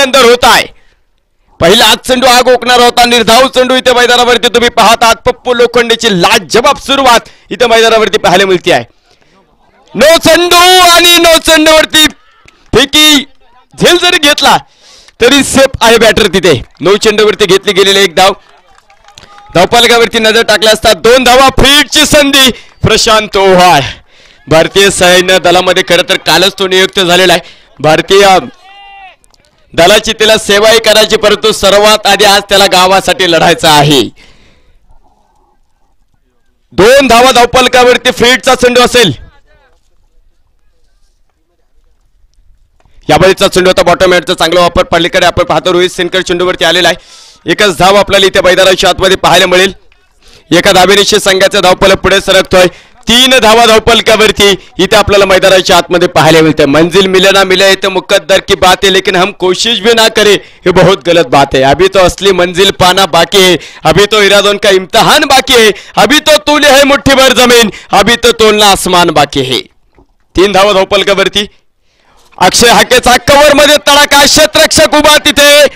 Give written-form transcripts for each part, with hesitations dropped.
एकंदर होत आहे. पहिला चेंडू आग ओकणारा होता, निर्धाव चेंडू इथे मैदानावरती तुम्ही पाहत आहात. पप्पू लोखंडेची लाजवाब सुरुवात इथे मैदानावरती पाहायला मिळते आहे. नो चेंडू आणि नो चेंडूवरती फेकी झेल जरी घेतला तरी सेफ आहे बॅटर तिथे. नो चेंडूवरती घेतली गेलेली एक धाव. धावफलकावरती नजर टाकल्या असता 2 धावा. फील्डची संधी प्रशांत ओव्हाळ. भारतीय सैन्य दलामध्ये खरं तर कालच तो नियुक्त झालेला आहे. भारतीय दलाची त्याला सेवाही करायची, परंतु सर्वात आधी आज त्याला गावासाठी लढायचं आहे. 2 धावा धावफलकावरती. फील्डचा चेंडू असेल. यावेळीचा चेंडू होता बॉटम हेडचा चांगला वापर. पलीकडे आपण पाहतो रोहित सेनकर चेंडूवरती आलेला आहे. एकच धाव आपल्याला इथे मैदानाच्या आतमध्ये पाहायला मिळेल. एका धावेनिशी संघाचा धावफलक पुढे सरकतोय. 3 धावा धावफलकावरती इथे आपल्याला मैदानाच्या आतमध्ये पाहायला मिळते. मंजिल मिले ना मिले तो मुकद्दर की बात है, लेकिन हम कोशिश भी ना करें ये बहुत गलत बात है. अभी तो असली मंजिल पाना बाकी है, अभी तो इरादों का इम्तिहान बाकी है, अभी तो तूले है मुट्ठी भर जमीन, अभी तो तोलना आसमान बाकी है. 3 धावा धावफलकावरती. अक्षय हाकेचा कव्हर मध्ये तडाखा. क्षेत्ररक्षक उभा तिथे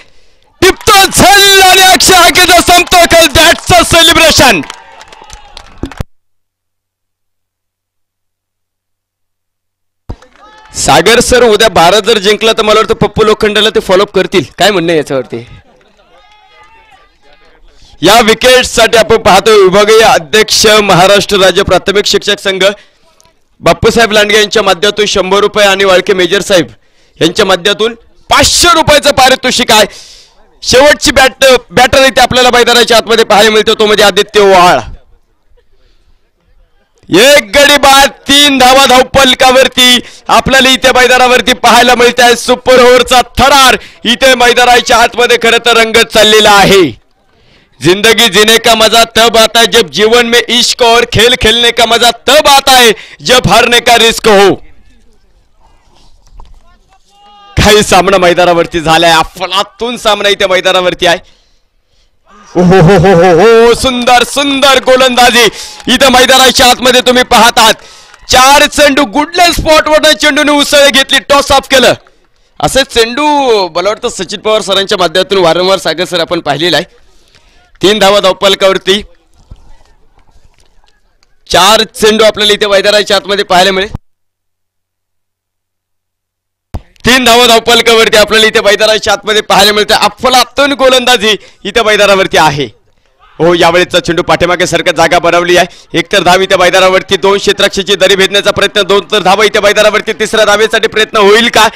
टिपतो झेल आणि अक्षय हाकेचा संपतो कल. That's a celebration. Sagar sir उद्या भारत जर जिंकला तर मला वाटतं पप्पू लोखंडेला ते फॉलोअप करतील. काय म्हणणं याच्यावरती? या विकेटसाठी आपण पाहतो विभागीय अध्यक्ष महाराष्ट्र राज्य प्राथमिक शिक्षक संघ बापूसाहेब लांडगे यांच्या माध्यमातून 100 रुपये आणि वाळके मेजर साहेब यांच्या माध्यमातून 500 रुपयाचं पारितोषिक आहे. शेवटची बॅटर इथे आपल्याला मैदानाच्या आतमध्ये पाहायला मिळतो, तो म्हणजे आदित्य ओव्हाळ. 1 गडी बाद. 3 धावा धावफलकावरती आपल्याला इथे मैदानावरती पाहायला मिळत आहे. सुपर ओव्हरचा थरार इथे मैदानाच्या आतमध्ये खरं तर रंगत चाललेला आहे. जिंदगी जीने का मजा तब आता है जब जीवन में इश्क और खेल खेलने का मजा तब आता है जब हारने का रिस्क हो. काही सामना मैदानावरती झालाय. अफलातून सामना इथे मैदानावरती आहे. हो हो हो हो हो सुंदर सुंदर गोलंदाजी इथे मैदानाच्या आतमध्ये तुम्ही पाहत आहात. 4 चेंडू गुडलँड स्पॉटवर चेंडूने उसळ घेतली, टॉस ऑफ केलं. असे चेंडू मला वाटतं सचिन पवार सरांच्या माध्यमातून वारंवार सागर सर आपण पाहिलेला आहे. 3 धावा धावफलकावरती. 4 चेंडू आपल्याला इथे मैदानाच्या आतमध्ये पाहायला मिळेल. 3 धावा धावफलकावरती आपल्याला इथे मैदानाच्या आतमध्ये पाहायला मिळते. अफलातून गोलंदाजी इथे मैदानावरती आहे. हो यावेळेचा चेंडू पाठीमागे सरकत जागा बनवली आहे. एकतर धाव इथे मैदानावरती. 2 क्षेत्ररक्षकाची दरी भेदण्याचा प्रयत्न. 2 तर धावा इथे मैदानावरती. 3ऱ्या धावेसाठी प्रयत्न होईल का?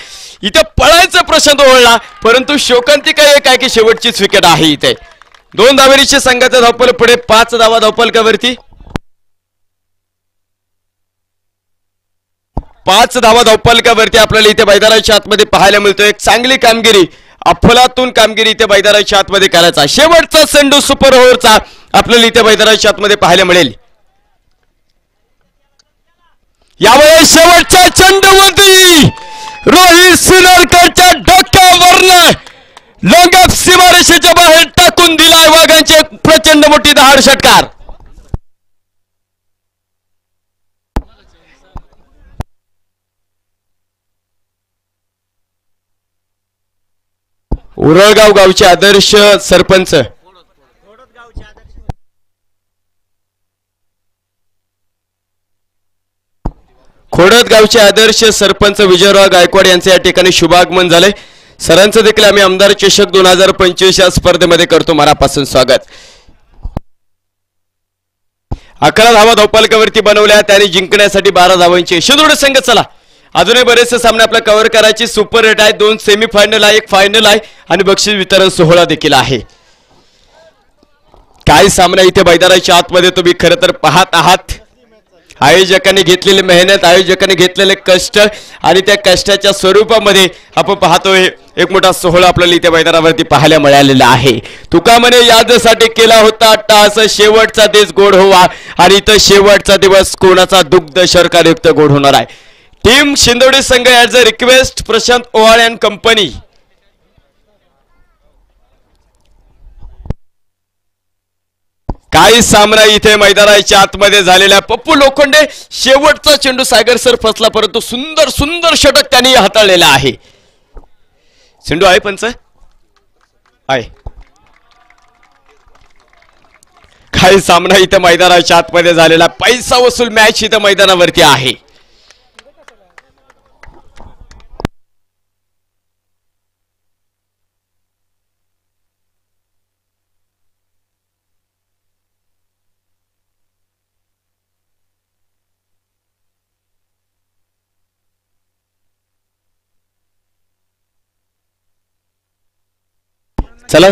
इथे पळायचा प्रश्न ओळला, परंतु शोकांतिका एक आहे की शेवटचीच विकेट आहे इथे. 2 धावेनिशी संघाचा धावफलक पुढे. 5 धावा धावफलकावरती. 5 धावा धावफलकावरती आपल्याला इथे मैदानाच्या आतमध्ये पाहायला मिळतो. एक चांगली कामगिरी, अफलातून कामगिरी इथे मैदानाच्या आतमध्ये करायचा. शेवटचा चेंडू सुपर ओव्हरचा आपल्याला इथे मैदानाच्या आतमध्ये पाहायला मिळेल. यावेळेस शेवटच्या चेंडूवरती रोहित सिन्नरकरच्या डोक्यावरनं लॉंगऑफ सीमारेषेच्या बाहेर टाकून दिलाय वाघांची एक प्रचंड मोठी दहाड षटकार. उरळगाव गावचे आदर्श सरपंच खोडद गावचे आदर्श सरपंच विजयराव गायकवाड यांचे या ठिकाणी शुभागमन झाले. सरांचं देखील आम्ही आमदार चषक 2025 या स्पर्धेमध्ये करतो मनापासून स्वागत. 11 धावा धावफलकावरती बनवल्या, त्याने जिंकण्यासाठी 12 धावांची यशोधोड संघ. चला अजूनही बरेचसे सामने आपला कव्हर करायची. सुपर 8 आहे, 2 सेमीफायनल आहे, 1 फायनल आहे आणि बक्षीस वितरण सोहळा देखील आहे. काय सामना इथे मैदानाच्या आतमध्ये तुम्ही खरं तर पाहत आहात. आयोजकांनी घेतलेली मेहनत, आयोजकांनी घेतलेले कष्ट आणि त्या कष्टाच्या स्वरूपामध्ये आपण पाहतोय एक मोठा सोहळा आपल्याला इथे मैदानावरती पाहायला मिळालेला आहे. तुका म्हणे यादसाठी केला होता टास, शेवटचा दिवस गोड होवा आणि इथं शेवटचा दिवस कोणाचा दुग्ध शर्करायुक्त गोड होणार आहे. टीम शिंदोडी संघ as a request Prashant Owhal and company. काही सामना इथे मैदानाच्या आतमध्ये झालेला. पप्पू लोखंडे शेवटचा चेंडू सागर सर फसला, परंतु सुंदर सुंदर षटक त्यांनी हाताळलेला आहे. चेंडू आहे पंच आहे. काही सामना इथं मैदानाच्या आतमध्ये झालेला, पैसा वसूल मॅच इथं मैदानावरती आहे. चला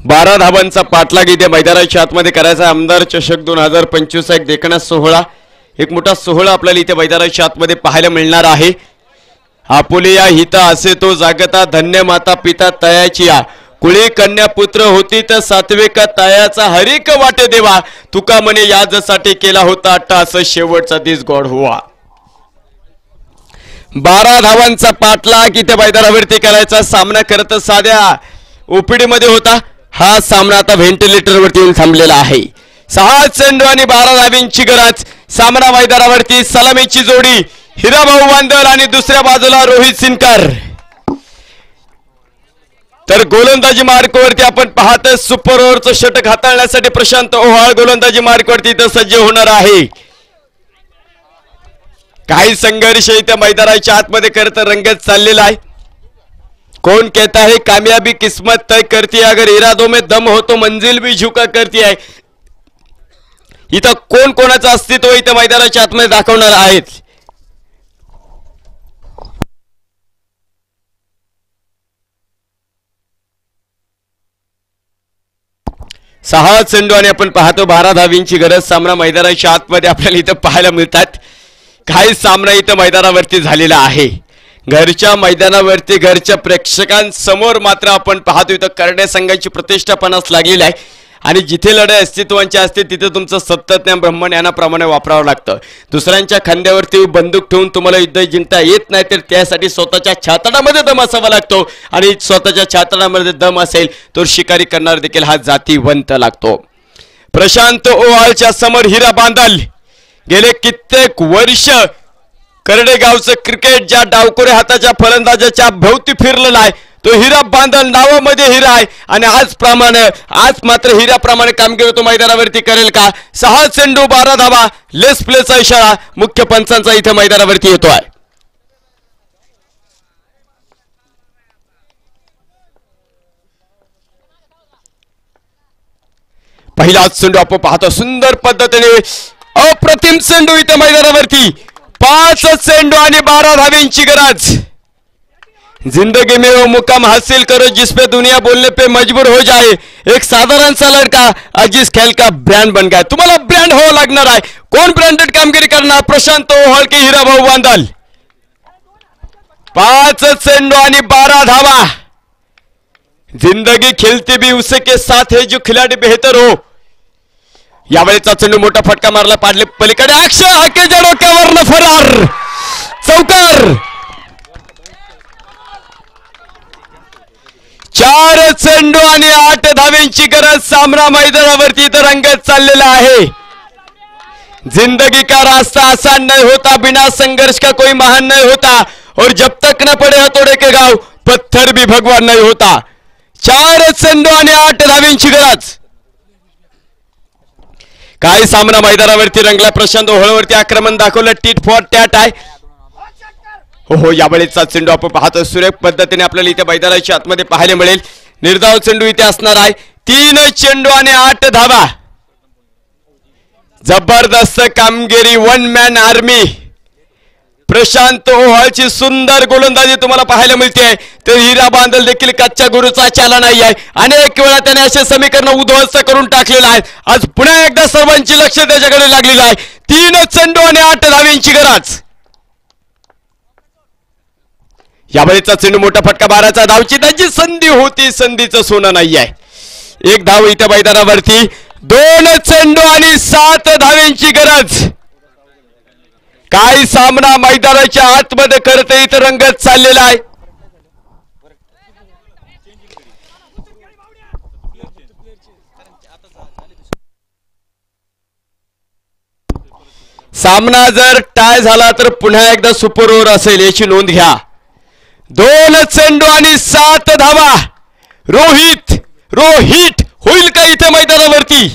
12 धावांचा पाठलाग इथे मैदानाच्या आतमध्ये करायचा. आमदार चषक 2025 एक देखणा सोहळा, एक मोठा सोहळा आपल्याला इथे मैदानाच्या आतमध्ये पाहायला मिळणार आहे. आपुलिया हिता असे तो जागता, धन्य माता पिता तयाची या, कुळी कन्या पुत्र होती तर सात्विक तयाचा हरिक वाटे देवा, तुका म्हणे याजसाठी केला होता अट्टा, असं शेवटचा दिस गॉड हुआ. 12 धावांचा पाठलाग इथे मैदानावरती करायचा. सामना करत साध्या ओपीडी मध्ये होता, हा सामना आता व्हेंटिलेटर वरती येऊन थांबलेला आहे. 6 चेंडू आणि 12 धावांची गरज. सामना मैदानावरती सलामीची जोडी हिराभाऊ वांदल आणि दुसऱ्या बाजूला रोहित सिनकर. तर गोलंदाजी मार्कवरती आपण पाहतोय सुपर ओव्हरचं षटक हाताळण्यासाठी प्रशांत ओहाळ गोलंदाजी मार्कवरती इथं सज्ज होणार आहे. काही संघर्ष इथे मैदानाच्या आतमध्ये करत रंगत चाललेला आहे. कौन कहता है कामयाबी किस्मत तय करती है, अगर इरादों में दम हो तो मंजिल भी झुका करती है. इथं कोण कोणाचं अस्तित्व इथं मैदानाच्या आतमध्ये दाखवणार आहेत. सहा चेंडू आणि आपण पाहतो 12 धावींची गरज. सामना मैदानाच्या आतमध्ये आपल्याला इथं पाहायला मिळतात. काही सामना इथं मैदानावरती झालेला आहे. घरच्या मैदानावरती घरच्या प्रेक्षकांसमोर मात्र आपण पाहतो इथं करण्या संघाची प्रतिष्ठा पणास लागलेली आहे. आणि जिथे लढाई अस्तित्वांची असते तिथे तुमचं सत्तज्ञान ब्रह्मज्ञानाप्रमाणे वापरावं लागतं. दुसऱ्यांच्या खांद्यावरती बंदूक ठेवून तुम्हाला युद्ध जिंकता येत नाही, तर त्यासाठी स्वतःच्या छातडामध्ये दम असावा लागतो. आणि स्वतःच्या छातडामध्ये दम असेल तर शिकारी करणार देखील हा जातीवंत लागतो. प्रशांत ओवाळच्या समोर हिरा बांदल गेले कित्येक वर्ष करडेगावचं क्रिकेट ज्या डावकोरे हाताच्या फलंदाजाच्या भोवती फिरलेला आहे, तो हिरा बांदल नावामध्ये हिरा आहे. आणि आज मात्र हिराप्रमाणे कामगिरी तो मैदानावरती करेल का. 6 चेंडू 12 धावा, लेस प्लेचा इशारा मुख्य पंचांचा इथे मैदानावरती येतोय. पहिला चेंडू आपण पाहतो सुंदर पद्धतीने अप्रतिम चेंडू इथे मैदानावरती. 5 चेंडू आणि 12 धावींची गरज. जिंदगी में वो मुकाम हासिल करो जिसपे दुनिया बोलने पे मजबूर हो जाए, एक साधारण सा लड़का आज इस खेल का ब्रँड बन गया. तुम्हाला ब्रँड हो लागणार आहे. कोण ब्रँडेड कामगिरी करणार. प्रशांत ओहाळ की हिराभाऊ बांदल. 5 चेंडू आणि 12 धावा. जिंदगी खेलती भी उसे के साथ है जो खिलाडी बेहतर हो. यावेळेचा चेंडू मोठा फटका मारला पाडले पलीकडे. अक्षय हाकेच्या डोक्यावरनं फरार. चौकार. 4 चेंडू आणि 8 धावेंची गरज. सामना मैदानावरती तर रंगत चाललेला आहे. जिंदगी का रास्ता आसान नहीं होता, बिना संघर्ष का कोई महान नहीं होता, और जब तक न पड़े हथौड़े के घाव पत्थर भी भगवान नहीं होता. 4 चेंडू आणि 8 धावेंची गरज. काही सामना मैदानावरती रंगला. प्रशांत ओहळवरती आक्रमण दाखवलं. टीट फॉर टॅट आहे. हो यावेळेचा चेंडू आपण पाहतो सुरेख पद्धतीने आपल्याला इथे मैदानाच्या आतमध्ये पाहायला मिळेल. निर्धाव चेंडू इथे असणार आहे. 3 चेंडू आणि 8 धावा. जबरदस्त कामगिरी. 1 मॅन आर्मी. प्रशांत ओहाळची सुंदर गोलंदाजी तुम्हाला पाहायला मिळते. तर हिरा बांदल देखील कच्च्या गुरुचा चाला नाही आहे. अनेक वेळा त्याने असे समीकरण उद्ध्वस्त करून टाकलेलं आहे. आज पुन्हा एकदा सर्वांची लक्ष त्याच्याकडे लागलेलं आहे. 3 चेंडू आणि 8 धावेंची गरज. यावेळेचा चेंडू मोठा फटका. 12चा धावची त्याची संधी होती, संधीचं सोनं नाही आहे. 1 धाव इथं मैदानावरती. 2 चेंडू आणि 7 धावेंची गरज. काही सामना मैदानाच्या आतमध्ये करते इथं रंगत चाललेला आहे. सामना जर टाय झाला तर पुन्हा एकदा सुपर ओव्हर असेल याची नोंद घ्या. 2 चेंडू आणि 7 धावा. रोहित रोहित होईल का इथे मैदानावरती?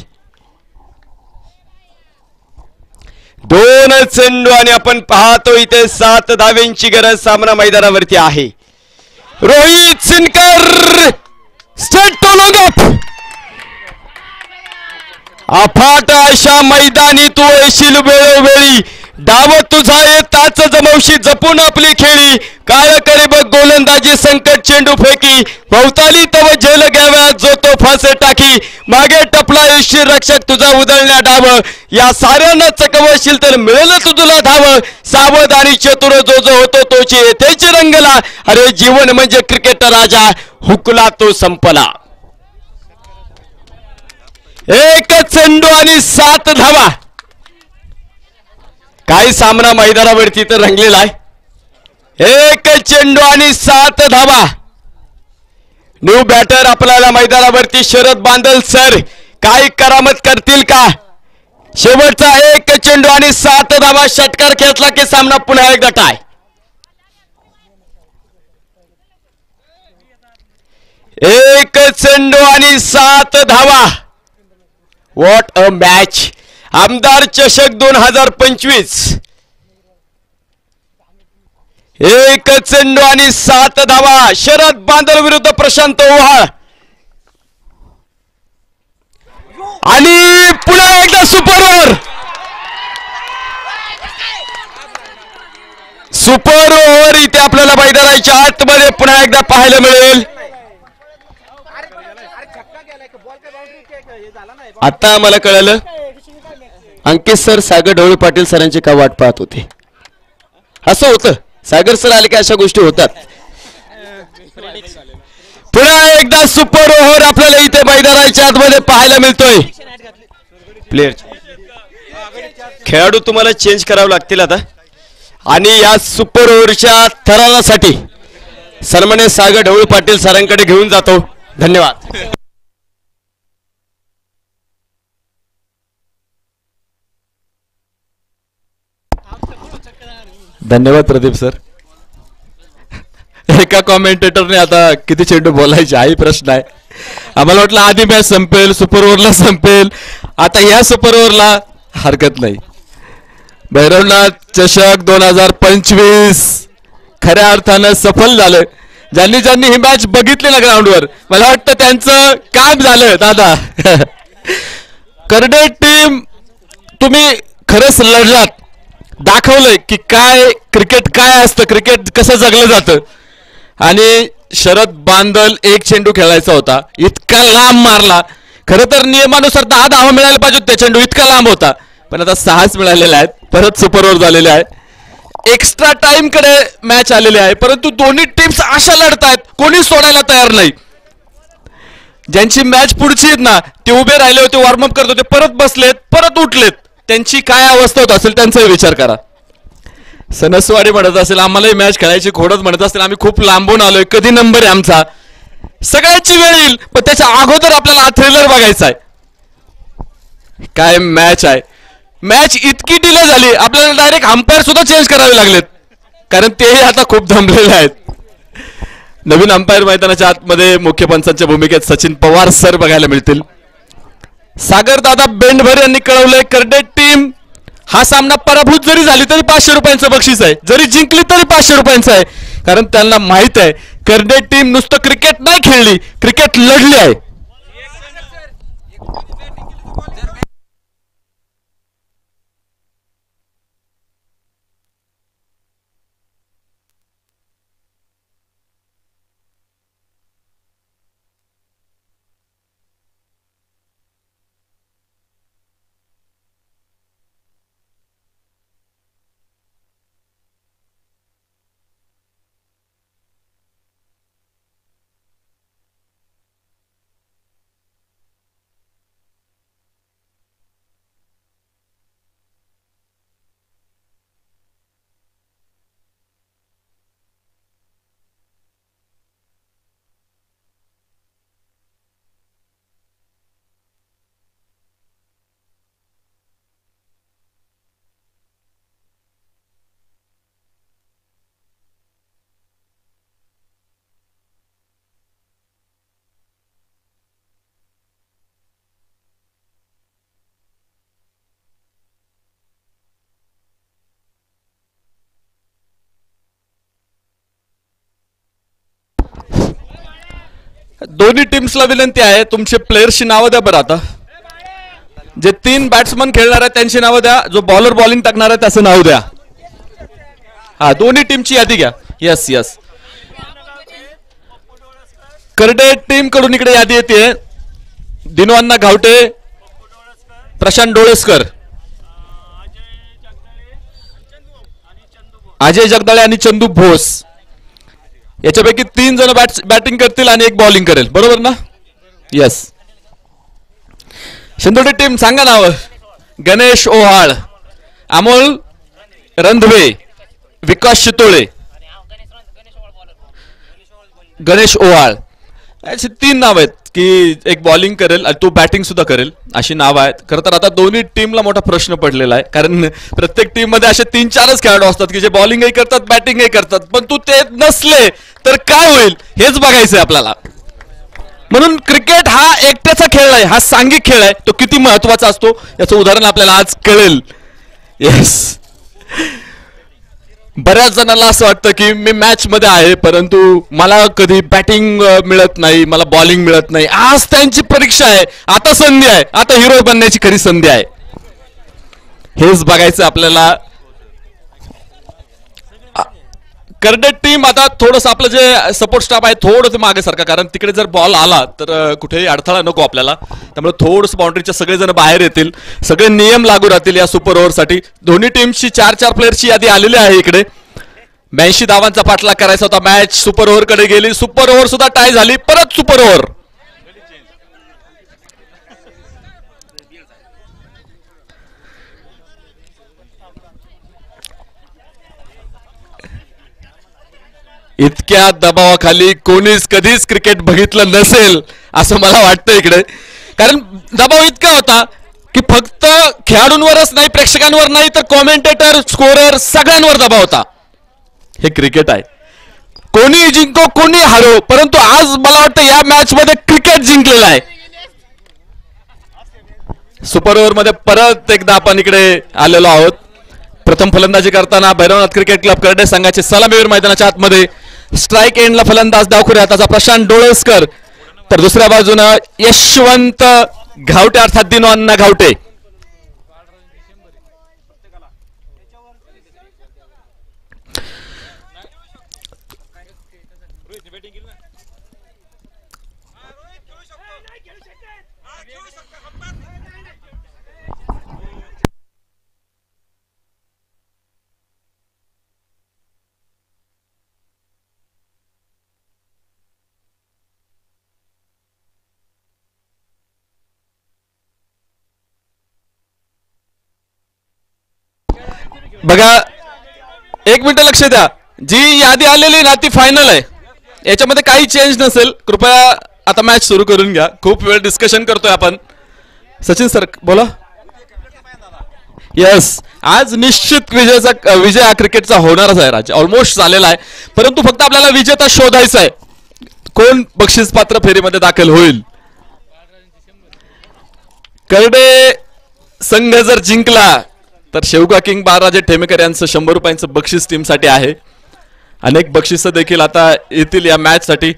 2 चेंडू आणि आपण पाहतो इथे 7 धाव्यांची गरज सामना मैदानावरती आहे. रोहित सिनकर स्टेट टोलंगप. अफाट अशा मैदानी तू येशील वेळोवेळी. डाव तुझा येताच जमवशी जपून आपली खेळी. काय करे बघ गोलंदाजी संकट चेंडू फेकी. भवताली तव झेल घ्याव्या जो तो फासे टाकी. मागे टपला येशील रक्षक तुझा उधळण्या डाव. या साऱ्यांना चकवशील तर मिळेल तुला धाव. सावध आणि चतुर जो जो होतो तोची येथेच रंगला. अरे जीवन म्हणजे क्रिकेट राजा हुकला तो संपला. 1 चेंडू आणि 7 धावा. काही सामना मैदानावरती तर रंगलेला आहे. 1 चेंडू आणि 7 धावा. न्यू बॅटर आपल्याला मैदानावरती शरद बांदल सर काय करामत करतील का? शेवटचा 1 चेंडू आणि 7 धावा. षटकार खेचला की सामना पुन्हा एकदा टाय. 1 चेंडू आणि 7 धावा. What a match. आमदार चषक 2025. 1 चेंडू आणि 7 धावा. शरद बांदल विरुद्ध प्रशांत ओहाळ. आणि पुन्हा एकदा सुपर ओव्हर. सुपर ओव्हर इथे आपल्याला मैदानाच्या आतमध्ये पुन्हा एकदा पाहायला मिळेल. आता मला कळलं अंकित सर सागर ढवळे पाटील सरांची का वाट पाहत होते. असं होतं. सागर सर आले की अशा गोष्टी होतात. पुन्हा एकदा सुपर ओव्हर आपल्याला इथे मैदानाच्या आतमध्ये पाहायला मिळतोय. प्लेयर खेळाडू तुम्हाला चेंज करावे लागतील आता. आणि या सुपर ओव्हरच्या थरारासाठी सन्मान्य सागर ढवळे पाटील सरांकडे घेऊन जातो. धन्यवाद. धन्यवाद प्रदीप सर. एका कॉमेंटेटरने आता किती चेंडू बोलायचे हाही प्रश्न आहे. आम्हाला वाटलं आधी मॅच संपेल सुपर ओव्हरला संपेल. आता या सुपर ओव्हरला हरकत नाही. भैरवनाथ चषक 2025 खऱ्या अर्थानं सफल झालं. ज्यांनी ज्यांनी ही मॅच बघितली ना ग्राउंडवर मला वाटतं त्यांचं काम झालं दादा. करडे टीम तुम्ही खरंच लढलात. दाखवलंय की काय क्रिकेट काय असतं. क्रिकेट कसं जगलं जातं. आणि शरद बांदल 1 चेंडू खेळायचा होता. इतका लांब मारला. खरं तर नियमानुसार 10 धावा मिळायला पाहिजे होते. चेंडू इतका लांब होता. पण आता 6च मिळालेले आहेत. परत सुपर ओव्हर झालेले आहे. एक्स्ट्रा टाइम कडे मॅच आलेली आहे. परंतु दोन्ही टीम्स अशा लढतायत कोणी सोडायला तयार नाही. ज्यांची मॅच पुढची आहेत ना ते उभे राहिले होते वॉर्मअप करत होते परत बसलेत परत उठलेत. त्यांची काय अवस्था होत असेल त्यांचाही विचार करा. सनसवाडी म्हणत असेल आम्हालाही मॅच खेळायची खोडच म्हणत असेल आम्ही खूप लांबून आलोय. कधी नंबर आहे आमचा. सगळ्याची वेळ येईल पण त्याच्या अगोदर आपल्याला हा थ्रिलर बघायचा आहे. काय मॅच आहे. मॅच इतकी डिले झाली आपल्याला डायरेक्ट अंपायर सुद्धा चेंज करावे लागलेत. कारण तेही आता खूप दमलेले आहेत. नवीन अंपायर मैदानाच्या आतमध्ये मुख्य पंचांच्या भूमिकेत सचिन पवार सर बघायला मिळतील. सागर दादा बेंडभर यांनी कळवलंय करडे टीम हा सामना पराभूत जरी झाली तरी 500 रुपयांचं बक्षीस आहे. जरी जिंकली तरी 500 रुपयांचं आहे. कारण त्यांना माहित आहे करडे टीम नुसतं क्रिकेट नाही खेळली क्रिकेट लढली आहे. दोन्ही टीम्सला विनंती आहे तुमचे प्लेयर्सची नावं द्या बरं. आता जे 3 बॅट्समन खेळणार आहेत त्यांची नावं द्या. जो बॉलर बॉलिंग टाकणार आहे त्याचं नाव द्या. हा, दोन्ही टीमची यादी घ्या. यस यस, करडे टीम कडून इकडे यादी येते. दिनू अण्णा घावटे, प्रशांत डोळेसकर, अजय जगदाळे आणि चंदू भोस. याच्यापैकी 3 जण बॅटिंग करतील आणि 1 बॉलिंग करेल, बरोबर ना? यस. शिंदोडी टीम सांगा नाव. गणेश ओहाळ, अमोल रंधवे, विकास शितोळे, गणेश ओहाळ. अशी 3 नाव आहेत की एक बॉलिंग करेल आणि तो बॅटिंग सुद्धा करेल, अशी नाव आहेत. खरं तर आता दोन्ही टीमला मोठा प्रश्न पडलेला आहे, कारण प्रत्येक टीम मध्ये असे 3-4च खेळाडू असतात की जे बॉलिंगही करतात बॅटिंगही करतात. पण तू ते नसले तर काय होईल हेच बघायचंय आपल्याला. म्हणून क्रिकेट हा एकट्याचा खेळ आहे, हा सांघिक खेळ आहे. तो किती महत्वाचा असतो याचं उदाहरण आपल्याला आज कळेल. येस, बऱ्याच जणांना असं वाटतं की मी मॅच मध्ये आहे परंतु मला कधी बॅटिंग मिळत नाही, मला बॉलिंग मिळत नाही. आज त्यांची परीक्षा आहे, आता संधी आहे, आता हिरो बनण्याची खरी संधी आहे. हेच बघायचं आपल्याला. करडे टीम आता थोडस आपलं जे सपोर्ट स्टाफ आहे थोडंसं मागे सारखा, कारण तिकडे जर बॉल आला तर कुठेही अडथळा नको आपल्याला. त्यामुळे थोडंसं बाउंड्रीच्या सगळेजण बाहेर येतील, सगळे नियम लागू राहतील या सुपर ओव्हरसाठी. दोन्ही टीमची 4-4 प्लेयरची यादी आलेली आहे इकडे. 82 धावांचा पाठलाग करायचा होता. मॅच सुपर ओव्हर कडे गेली. सुपर ओव्हर सुद्धा टाय झाली. परत सुपर ओव्हर. इतक्या दबावाखाली कोणीच कधीच क्रिकेट बघितलं नसेल असं मला वाटतं इकडे. कारण दबाव इतका होता की फक्त खेळाडूंवरच नाही, प्रेक्षकांवर नाही, तर कॉमेंटेटर, स्कोरर सगळ्यांवर दबाव होता. हे क्रिकेट आहे, कोणी जिंको कोणी हारो, परंतु आज मला वाटतं या मॅच मध्ये क्रिकेट जिंकलेला आहे. सुपर ओव्हर मध्ये परत एकदा आपण इकडे आलेलो आहोत. प्रथम फलंदाजी करताना भैरवनाथ क्रिकेट क्लब करडे संघाचे सलामीवीर मैदानाच्या आतमध्ये. स्ट्राईक एंडला फलंदाज डावखुऱ्या हाताचा प्रशांत डोळेसकर, तर दुसऱ्या बाजूनं यशवंत घावटे अर्थात दिनू अण्णा घावटे. बघा, 1 मिनिट लक्ष द्या. जी यादी आलेली ना ती फायनल आहे, याच्यामध्ये काही चेंज नसेल. कृपया आता मॅच सुरू करून घ्या. खूप वेळ डिस्कशन करतोय आपण. सचिन सर बोला. येस, आज निश्चित विजय हा क्रिकेटचा होणारच आहे. राज्य ऑलमोस्ट झालेला आहे, परंतु फक्त आपल्याला विजेता शोधायचा आहे. कोण बक्षीस पात्र फेरीमध्ये दाखल होईल. करडे संघ जर जिंकला तर शेवगा किंग बाळराजे ठेमेकर यांचं 100 रुपयांचं बक्षीस टीमसाठी आहे. अनेक बक्षिसं देखील आता येतील या मॅच साठी.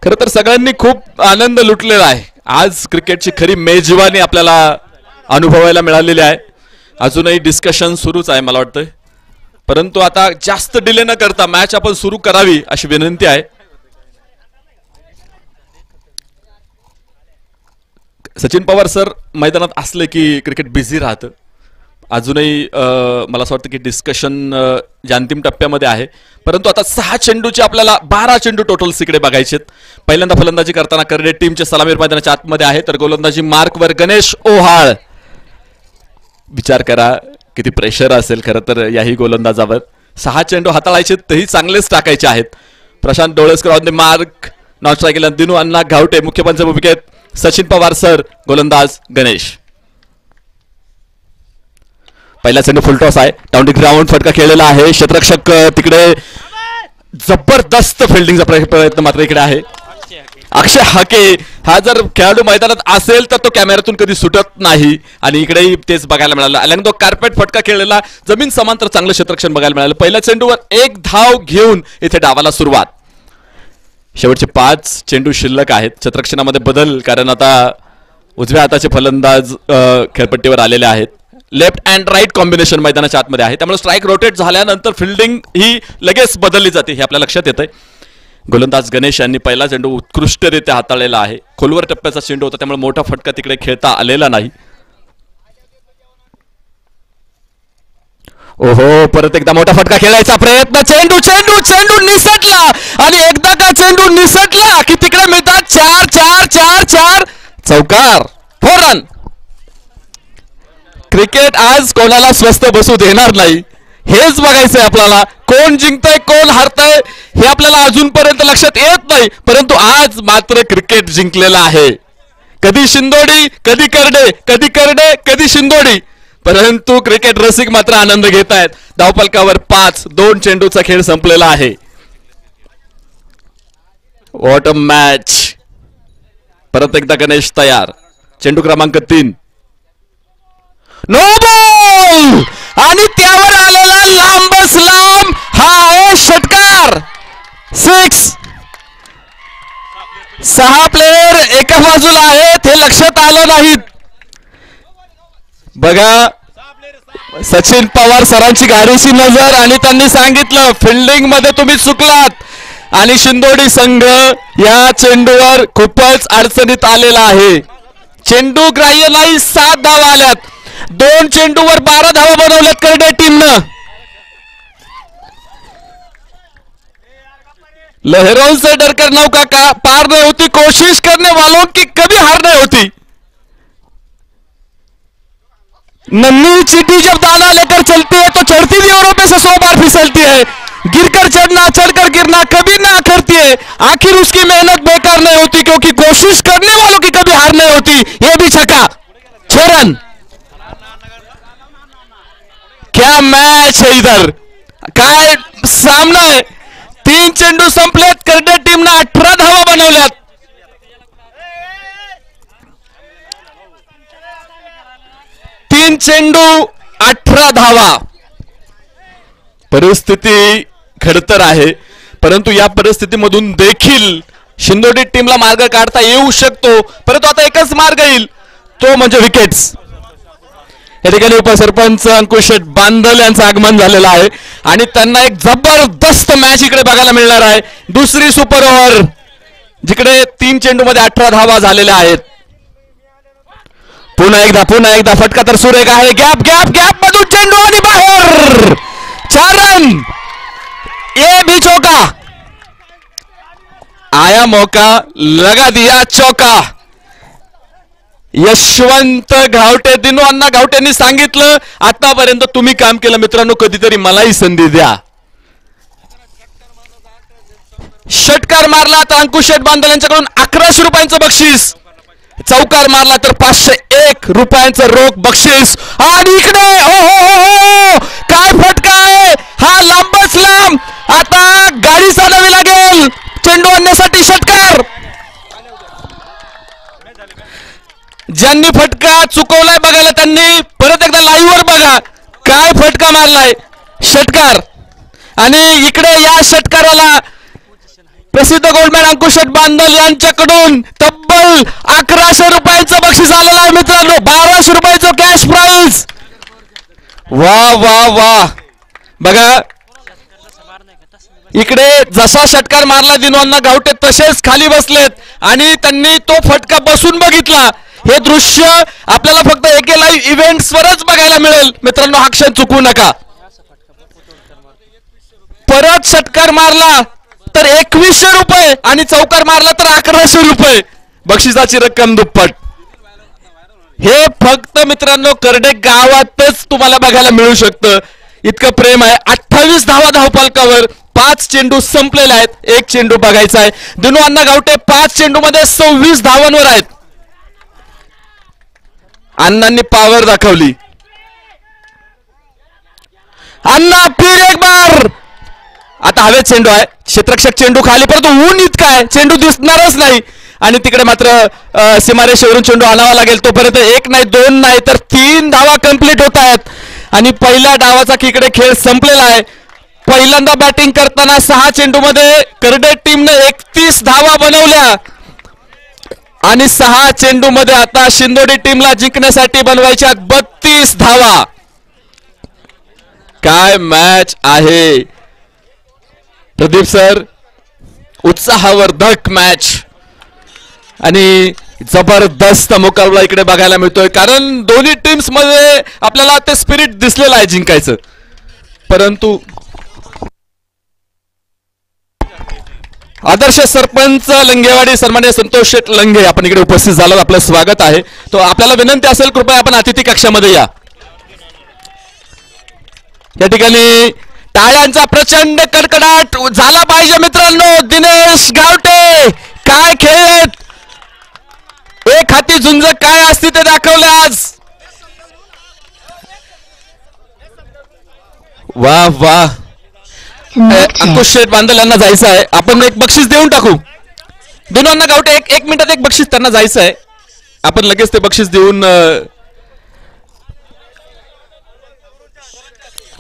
खरं तर सगळ्यांनी खूप आनंद लुटलेला आहे. आज क्रिकेटची खरी मेजवानी आपल्याला अनुभवायला मिळालेली आहे. अजूनही डिस्कशन सुरूच आहे मला वाटतंय, परंतु आता जास्त डिले न करता मॅच आपण सुरू करावी अशी विनंती आहे. सचिन पवार सर मैदानात असले की क्रिकेट बिझी राहतं. अजूनही मला असं वाटतं की डिस्कशन ज्या अंतिम टप्प्यामध्ये आहे, परंतु आता 6 चेंडूचे आपल्याला 12 चेंडू टोटल इकडे बघायचेत. पहिल्यांदा फलंदाजी करताना करडे टीमचे सलामीवीर मैदानाच्या आतमध्ये आहे, तर गोलंदाजी मार्कवर गणेश ओहाळ. विचार करा किती प्रेशर असेल खरं तर याही गोलंदाजावर. 6 चेंडू हाताळायचे तेही चांगलेच टाकायचे आहेत. Prashant Dolaskar on the mark. Non स्ट्राईकला दिनू अण्णा घावटे. मुख्य पंच भूमिकेत सचिन पवार सर. गोलंदाज गणेश. पहिला चेंडू फुलटॉस आहे. डाऊन ग्राउंड फटका खेळलेला आहे. क्षेत्ररक्षक तिकडे जबरदस्त फिल्डिंगचा प्रयत्न मात्र इकडे आहे. अक्षय हाके हा जर खेळाडू मैदानात असेल तर तो कॅमेऱ्यातून कधी सुटत नाही, आणि इकडेही तेच बघायला मिळालं. आणि तो कार्पेट फटका खेळलेला, जमीन समांतर चांगलं क्षेत्ररक्षण बघायला मिळालं. पहिल्या चेंडूवर 1 धाव घेऊन इथे डावाला सुरुवात. शेवटचे 5 चेंडू शिल्लक आहेत. क्षेत्ररक्षणामध्ये बदल, कारण आता उजव्या हाताचे फलंदाज खेळपट्टीवर आलेले आहेत. लेफ्ट अँड राईट कॉम्बिनेशन मैदानाच्या आतमध्ये आहे, त्यामुळे स्ट्राईक रोटेट झाल्यानंतर फिल्डिंग ही लगेच बदलली जाते हे आपल्या लक्षात येतंय. गोलंदाज गणेश यांनी पहिला चेंडू उत्कृष्टरित्या हाताळलेला आहे. खोलवर टप्प्याचा चेंडू होता, त्यामुळे मोठा फटका तिकडे खेळता आलेला नाही. ओहो, परत एकदा मोठा फटका खेळायचा प्रयत्न. चेंडू चेंडू चेंडू निसटला आणि एकदा का चेंडू निसटला की तिकडे मिळतात 4 4 4 4 चौकार, 4 रन. क्रिकेट आज कोणाला स्वस्त बसू देणार नाही, हेच बघायचंय आपल्याला. कोण जिंकतंय कोण हारतंय हे आपल्याला अजूनपर्यंत लक्षात येत नाही, परंतु आज मात्र क्रिकेट जिंकलेला आहे. कधी शिंदोडी, कधी करडे, कधी करडे, कधी शिंदोडी, परंतु क्रिकेट रसिक मात्र आनंद घेत आहेत. धावफलकावर 5, 2 चेंडूचा खेळ संपलेला आहे. What a match. परत एकदा गणेश तयार. चेंडू क्रमांक 3, नो बॉल आणि त्यावर आलेला लांबच लांब हा आहे षटकार. 6. 6 प्लेयर एका बाजूला आहेत हे लक्षात आलं नाहीत. बघा, सचिन पवार सरांची गाडीची नजर आणि त्यांनी सांगितलं फिल्डिंग मध्ये तुम्ही चुकलात आणि शिंदोडी संघ या चेंडूवर खूपच अडचणीत आलेला आहे. चेंडू ग्राह्य नाही, 7 धावा आल्यात. 2 चेंडूवर 12 धावा बनवल्यात करडे टीमनं. लहरों से डरकर नौका का पार नहीं होती, कोशिश करने वालों की कभी हार नहीं होती. नन्ही चींटी जब दाना लेकर चलती है तो चढ़ती दीवारों पे से 100 बार फिसलती है. गिरकर चढ़ना, चढ़कर गिरना कभी ना करती है. आखिर उसकी मेहनत बेकार नहीं होती, क्योंकि कोशिश करने वालों की कभी हार नहीं होती. ये भी छक्का, 6 रन. क्या मॅच आहे इधर, काय सामना आहे. 3 चेंडू संपलेत, करडे टीमनं 18 धावा बनवल्यात. तीन चेंडू 18 धावा. परिस्थिती खडतर आहे, परंतु या परिस्थितीमधून देखील शिंदोडी टीमला मार्ग काढता येऊ शकतो. परंतु आता एकच मार्ग येईल, तो म्हणजे विकेट्स. या ठिकाणी उपसरपंच अंकुश बांदल यांचं आगमन झालेलं आहे आणि त्यांना एक जबरदस्त मॅच इकडे बघायला मिळणार आहे. दुसरी सुपर ओव्हर, जिकडे 3 चेंडू मध्ये 18 धावा झालेल्या आहेत. पुन्हा एकदा फटका तर सुरेख आहे. गॅप गॅप गॅप मधून चेंडू आणि बाहेर, 4 रन. ये भी चौका, आया मौका, लगा दिया चौका. यशवंत घावटे, दिनू अण्णा घावटेंनी सांगितलं आतापर्यंत तुम्ही काम केलं मित्रांनो, कधीतरी मलाही संधी द्या. षटकार मारला तर अंकुश बांदल यांच्याकडून 1100 रुपयांचं बक्षीस. चौकार मारला तर 501 रुपयांचं रोख बक्षीस. आणि इकडे हो काय फटका आहे हा, लांबच लांब. आता गाडी चालवावी लागेल चेंडू आणण्यासाठी. षटकार, ज्यांनी फटका चुकवलाय बघायला त्यांनी परत एकदा लाईव्ह वर बघा काय फटका मारलाय. षटकार, आणि इकडे या षटकाराला प्रसिद्ध गोल्डमॅन अंकुश बांदल यांच्याकडून तब्बल 1100 रुपयांचं बक्षीस आलेलं आहे मित्रांनो. 1200 रुपयाचं कॅश प्राइज. वा वा वा. बघा, इकडे जसा षटकार मारला दिनवांना गावटे तसेच खाली बसलेत आणि त्यांनी तो फटका बसून बघितला. हे दृश्य आपल्याला फक्त एके लाईव्ह इव्हेंट्स वरच बघायला मिळेल मित्रांनो, हा क्षण चुकू नका. परत षटकार मारला तर 2100 रुपये आणि चौकार मारला तर 1100 रुपये. बक्षिसाची रक्कम दुप्पट. हे फक्त मित्रांनो करडे गावातच तुम्हाला बघायला मिळू शकतं. इतकं प्रेम आहे. 28 धावा धावफलकावर, 5 चेंडू संपलेले आहेत. 1 चेंडू बघायचा आहे. दिनू अण्णा गावटे 5 चेंडू मध्ये 26 धावांवर आहेत. अण्णांनी पॉवर दाखवली. अण्णा फिर एक बार. आता हवेत चेंडू आहे, क्षेत्ररक्षक चेंडू खाली, परंतु ऊन इतका आहे चेंडू दिसणारच नाही. आणि तिकडे मात्र सीमारेषेवरून चेंडू आणावा लागेल. तोपर्यंत 1 नाही 2 नाही तर 3 धावा कंप्लीट होत आहेत आणि पहिल्या डावाचा इकडे खेळ संपलेला आहे. पहिल्यांदा बॅटिंग करताना 6 चेंडूमध्ये करडे टीमने 31 धावा बनवल्या आणि 6 चेंडूमध्ये आता शिंदोडी टीमला जिंकण्यासाठी बनवायच्या 32 धावा. काय मॅच आहे प्रदीप सर, उत्साहवर्धक मॅच आणि जबरदस्त मुकाबला इकडे बघायला मिळतोय. कारण दोन्ही टीम्स मध्ये आपल्याला ते स्पिरिट दिसलेलं आहे जिंकायचं, परंतु आदर्श सरपंच लंगेवाडी सन्मान्य संतोष शेठ लंगे आपण इकडे उपस्थित झालात, आपलं स्वागत आहे. तो आपल्याला विनंती असेल कृपया आपण अतिथी कक्षामध्ये या. या ठिकाणी टाळ्यांचा प्रचंड कडकडाट झाला पाहिजे मित्रांनो. दिनेश गावटे काय खेळत, एक हाती झुंज काय असते ते दाखवले आज. वा वा, अंकुश शेठ बांदल यांना जायचं आहे, आपण एक बक्षीस देऊन टाकू. दोनांना गावटे एक मिनिटात एक बक्षीस त्यांना जायचं आहे, आपण लगेच ते बक्षीस देऊन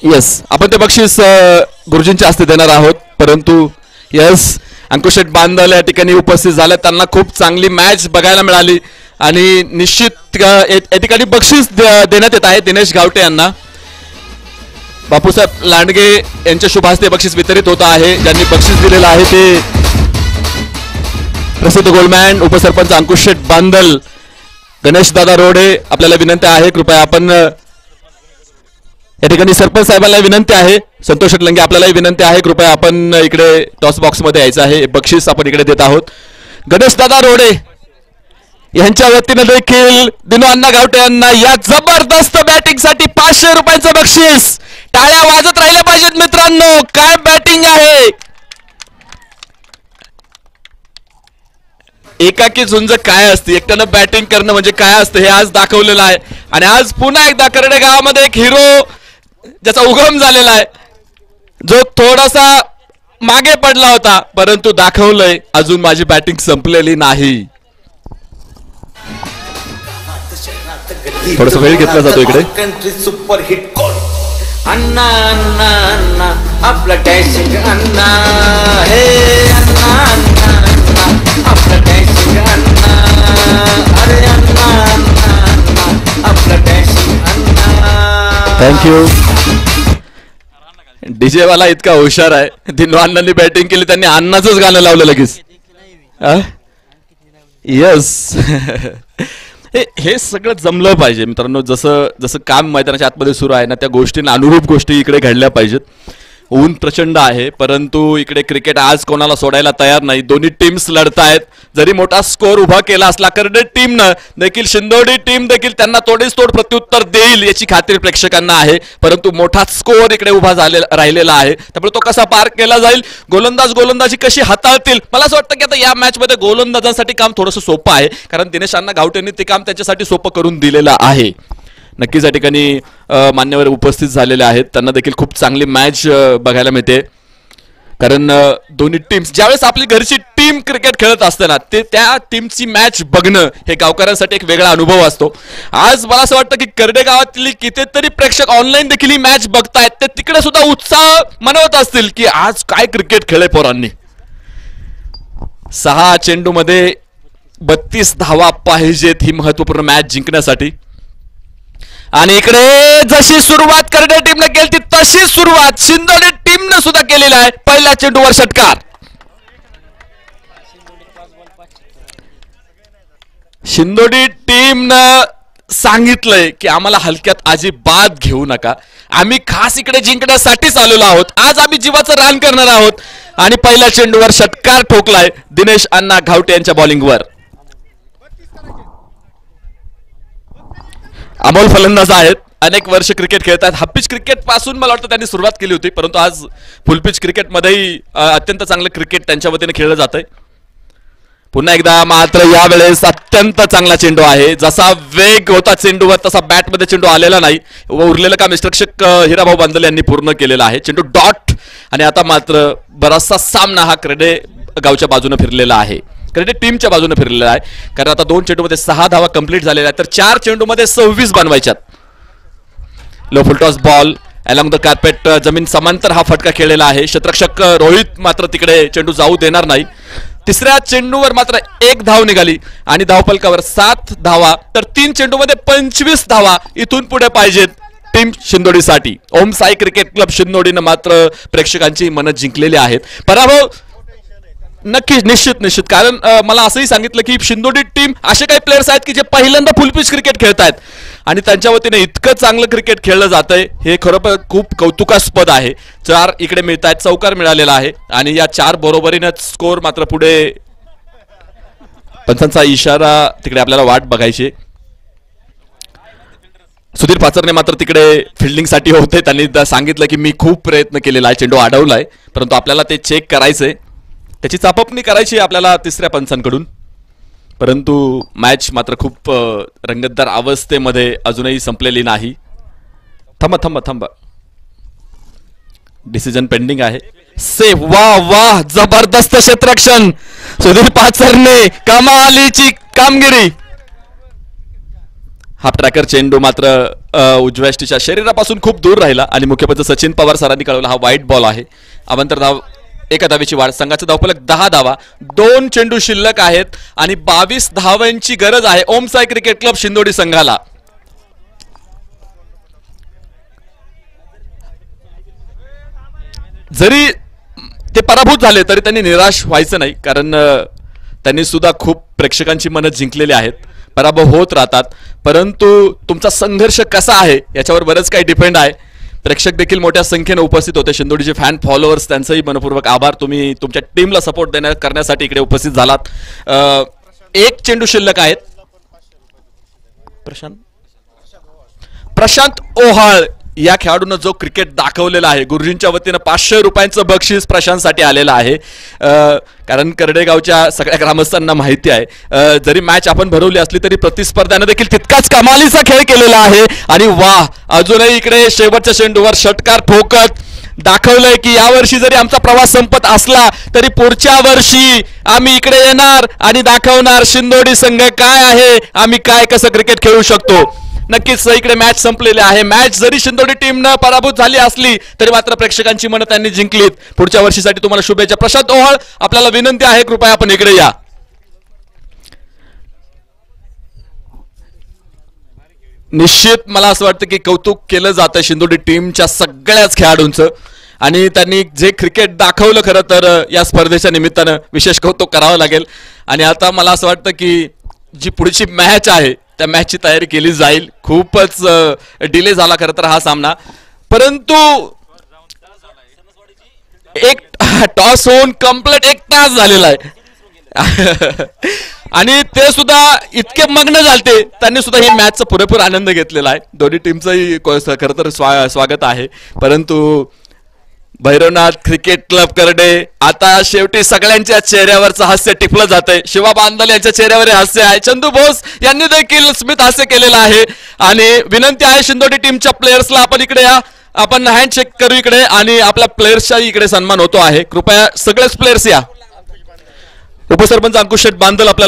यस आपण ते बक्षीस गुरुजींच्या हस्ते देणार आहोत. परंतु यस अंकुश शेठ बांदल या ठिकाणी उपस्थित झाले, त्यांना खूप चांगली मॅच बघायला मिळाली आणि निश्चित या ठिकाणी बक्षीस देण्यात येत आहे दिनेश गावटे यांना. बापूसाहेब लांडगे यांच्या शुभ हस्ते बक्षीस वितरित होत आहे. ज्यांनी बक्षीस दिलेलं आहे ते प्रसिद्ध गोल्डमॅन उपसरपंच अंकुश शेठ बांदल, गणेश दादा रोडे. आपल्याला विनंती आहे कृपया आपण या ठिकाणी सरपंच साहेबांना विनंती आहे, संतोष शेठ लंगे आपल्यालाही विनंती आहे कृपया आपण इकडे टॉस बॉक्स मध्ये यायचं आहे. बक्षीस आपण इकडे देत आहोत. गणेश दादा रोडे यांच्या वतीने देखील दिनू अण्णा गावटे यांना या जबरदस्त बॅटिंग साठी 500 रुपयांचं बक्षीस. टाळ्या वाजत राहिल्या पाहिजेत मित्रांनो, काय बॅटिंग आहे. एकाकी झुंज काय असते, एकट्यानं बॅटिंग करणं म्हणजे काय असतं हे आज दाखवलेलं आहे. आणि आज पुन्हा एकदा करडे गावामध्ये एक हिरो ज्याचा उगम झालेला आहे, जो थोडासा मागे पडला होता परंतु दाखवलंय अजून माझी बॅटिंग संपलेली नाही. थोडासा वेळ घेतला जातो इकडे. कंट्री सुपर हिट कोड अण्णा अण्णा अण्णा आपलं डॅशिंग अण्णा, हे अण्णा अण्णा अण्णा आपलं डॅशिंग अण्णा, अरे अण्णा अण्णा अण्णा आपलं डॅशिंग अण्णा. थँक्यू. डीजे वाला इतका हुशार आहे, दिनू अण्णांनी बॅटिंग केली, त्यांनी अण्णाचंच गाणं लावलं लगेच. येस हे सगळं जमलं पाहिजे मित्रांनो. जसं जसं काम मैदानाच्या आतमध्ये सुरू आहे ना, त्या गोष्टींना अनुरूप गोष्टी इकडे घडल्या पाहिजेत. ऊन प्रचंड आहे परंतु इकडे क्रिकेट आज कोणाला सोडायला तयार नाही. दोन्ही टीम्स लढतायत. जरी मोठा स्कोर उभा केला असला करडे टीमनं देखील शिंदोडी टीम देखील त्यांना तोडीस तोड प्रत्युत्तर देईल याची खात्री प्रेक्षकांना आहे. परंतु मोठा स्कोर इकडे उभा राहिलेला आहे, त्यामुळे तो कसा पार केला जाईल, गोलंदाजी कशी हाताळतील. मला असं वाटतं की आता या मॅच मध्ये गोलंदाजांसाठी काम थोडंसं सोपं आहे, कारण दिनेश अण्णा गावटेंनी ते काम त्यांच्यासाठी सोपं करून दिलेलं आहे. नक्कीच या ठिकाणी मान्यवर उपस्थित झालेले आहेत, त्यांना देखील खूप चांगली मॅच बघायला मिळते. कारण दोन्ही टीम्स ज्यावेळेस आपली घरची टीम क्रिकेट खेळत असते ना, ते त्या टीमची मॅच बघणं हे गावकऱ्यांसाठी एक वेगळा अनुभव असतो. आज मला असं वाटतं की करडे गावातली कितीतरी प्रेक्षक ऑनलाईन देखील ही मॅच बघतायत, ते तिकडे सुद्धा उत्साह मनवत असतील की आज काय क्रिकेट खेळले पोरांनी. 6 चेंडूमध्ये 32 धावा पाहिजेत ही महत्वपूर्ण मॅच जिंकण्यासाठी. आणि इकडे जशी सुरुवात करडे टीमने केली तशी सुरुवात शिंदोडी टीमने सुद्धा केलेली आहे. पहिल्या चेंडूवर षटकार. शिंदोडी टीमनं सांगितलंय की आम्हाला हलक्यात अजिबात घेऊ नका, आम्ही खास इकडे जिंकण्यासाठीच आलेलो आहोत, आज आम्ही जीवाचं रान करणार आहोत. आणि पहिल्या चेंडूवर षटकार ठोकलाय दिनेश अण्णा घावटे यांच्या बॉलिंगवर. अमोल फलंदाज आहेत, अनेक वर्ष क्रिकेट खेळतात. हाफपिच क्रिकेट पासून मला वाटतं त्यांनी सुरुवात केली होती, परंतु आज फुलपिच क्रिकेटमध्येही अत्यंत चांगलं क्रिकेट त्यांच्या वतीने खेळलं जात आहे. पुन्हा एकदा मात्र यावेळेस अत्यंत चांगला चेंडू आहे. जसा वेग होता चेंडूवर तसा बॅटमध्ये चेंडू आलेला नाही. उरलेलं काम निष्ठक्षक हिराभाऊ बांदल यांनी पूर्ण केलेलं आहे. चेंडू डॉट. आणि आता मात्र बराचसा सामना हा करडे गावच्या बाजूने फिरलेला आहे, करडे टीमच्या बाजूने फिरलेला आहे. कारण आता 2 चेंडूमध्ये 6 धावा कंप्लीट झालेल्या आहेत, तर 4 चेंडूमध्ये 26 बनवायच्यात. Low full toss ball along the carpet जमीन समांतर हा फटका खेळलेला आहे. क्षेत्ररक्षक रोहित मात्र तिकडे चेंडू जाऊ देणार नाही. तिसऱ्या चेंडूवर मात्र 1 धाव निघाली आणि धावफलकावर 7 धावा. तर 3 चेंडूमध्ये 25 धावा इथून पुढे पाहिजेत टीम शिंदोडीसाठी. ओम साई क्रिकेट क्लब शिंदोडीनं मात्र प्रेक्षकांची मनं जिंकलेली आहेत. पराभव नक्कीच निश्चित कारण मला असंही सांगितलं की शिंदोडी टीम असे काही प्लेयर्स आहेत की जे पहिल्यांदा फुल पिच क्रिकेट खेळतायत आणि त्यांच्या वतीने इतकं चांगलं क्रिकेट खेळलं जातंय हे खरोखर खूप कौतुकास्पद आहे. 4 इकडे मिळत आहेत, चौकार मिळालेला आहे आणि या 4 बरोबरीनच स्कोर मात्र पुढे. पंचांचा इशारा तिकडे आपल्याला वाट बघायची. सुधीर पाचरने मात्र तिकडे फिल्डिंगसाठी होते. त्यांनी सांगितलं की मी खूप प्रयत्न केलेला आहे, चेंडू अडवलाय, परंतु आपल्याला ते चेक करायचंय, त्याची चापपणी करायची आपल्याला तिसऱ्या पंचांकडून. परंतु मॅच मात्र खूप रंगतदार अवस्थेमध्ये अजूनही संपलेली नाही. थांबा डिसिजन पेंडिंग आहे. सेफ. वाह जबरदस्त क्षेत्ररक्षण सुधीर पाचरने, कमालीची कामगिरी. हा ट्रॅकर चेंडू मात्र उजव्या यष्टीच्या शरीरापासून खूप दूर राहिला आणि मुख्यपंच सचिन पवार सरांनी कळवला हा वाईट बॉल आहे. अवांतर धाव, 1 धावेची वाढ. संघाचा धावफलक 10 धावा, 2 चेंडू शिल्लक आहेत आणि 22 धावांची गरज आहे ओम साई क्रिकेट क्लब शिंदोडी संघाला. जरी ते पराभूत झाले तरी त्यांनी निराश व्हायचं नाही, कारण त्यांनी सुद्धा खूप प्रेक्षकांची मनं जिंकलेली आहेत. पराभव होत राहतात, परंतु तुमचा संघर्ष कसा आहे याच्यावर बरंच काही डिपेंड आहे. प्रेक्षक देखील मोठ्या संख्येने उपस्थित होते. शिंदोडीचे फॅन फॉलोअर्स त्यांचंही मनपूर्वक आभार. तुम्ही तुमच्या टीमला सपोर्ट करण्यासाठी इकडे उपस्थित झालात. 1 चेंडू शिल्लक आहेत. प्रशांत ओहाळ या खेळाडूनं जो क्रिकेट दाखवलेला आहे, गुरुजींच्या वतीनं 500 रुपयांचं बक्षीस प्रशांतसाठी आलेलं आहे. कारण करडेगावच्या सगळ्या ग्रामस्थांना माहिती आहे जरी मॅच आपण भरवली असली तरी प्रतिस्पर्ध्यानं देखील तितकाच कमालीचा खेळ केलेला आहे. आणि वाह, अजूनही इकडे शेवटच्या चेंडूवर षटकार ठोकत दाखवलंय की यावर्षी जरी आमचा प्रवास संपत असला तरी पुढच्या वर्षी आम्ही इकडे येणार आणि दाखवणार शिंदोडी संघ काय आहे, आम्ही काय कसं क्रिकेट खेळू शकतो. नक्कीच इकडे मॅच संपलेली आहे. मॅच जरी शिंदोडी टीमनं पराभूत झाली असली तरी मात्र प्रेक्षकांची मनं त्यांनी जिंकलीत. पुढच्या वर्षीसाठी तुम्हाला शुभेच्छा. प्रशांत ओहाळ, आपल्याला विनंती आहे कृपया आपण इकडे या. निश्चित मला असं वाटतं की कौतुक केलं जातं शिंदोडी टीमच्या सगळ्याच खेळाडूंचं आणि त्यांनी जे क्रिकेट दाखवलं खरं तर या स्पर्धेच्या निमित्तानं विशेष कौतुक करावं लागेल. आणि आता मला असं वाटतं की जी पुढची मॅच आहे त्या मॅचची तयारी केली जाईल. खूपच डिले झाला खरं तर हा सामना, परंतु एक टॉस होऊन कंप्लीट 1 तास झालेला आहे आणि ते सुद्धा इतके मग्न झालते, त्यांनी सुद्धा ही मॅचचा पुरेपूर आनंद घेतलेला आहे. दोन्ही टीमचंही खरं तर स्वागत आहे. परंतु भैरवनाथ क्रिकेट क्लब करडे आता शेवटी सगळ्यांच्या चेहऱ्यावरचं हास्य टिपलं जातंय. शिवा बांदल यांच्या चेहऱ्यावर हास्य आहे. चंदू बोस यांनी देखील स्मित हास्य केलेलं आहे. आणि विनंती आहे शिंदोडी टीमच्या प्लेयर्सला, आपण इकडे या, आपण हँडशेक करू इकडे आणि आपल्या प्लेयर्सचा इकडे सन्मान होतो आहे. कृपया सगळेच प्लेयर्स या. उपसरपंच अंकुश शेठ बांदल आपल्याला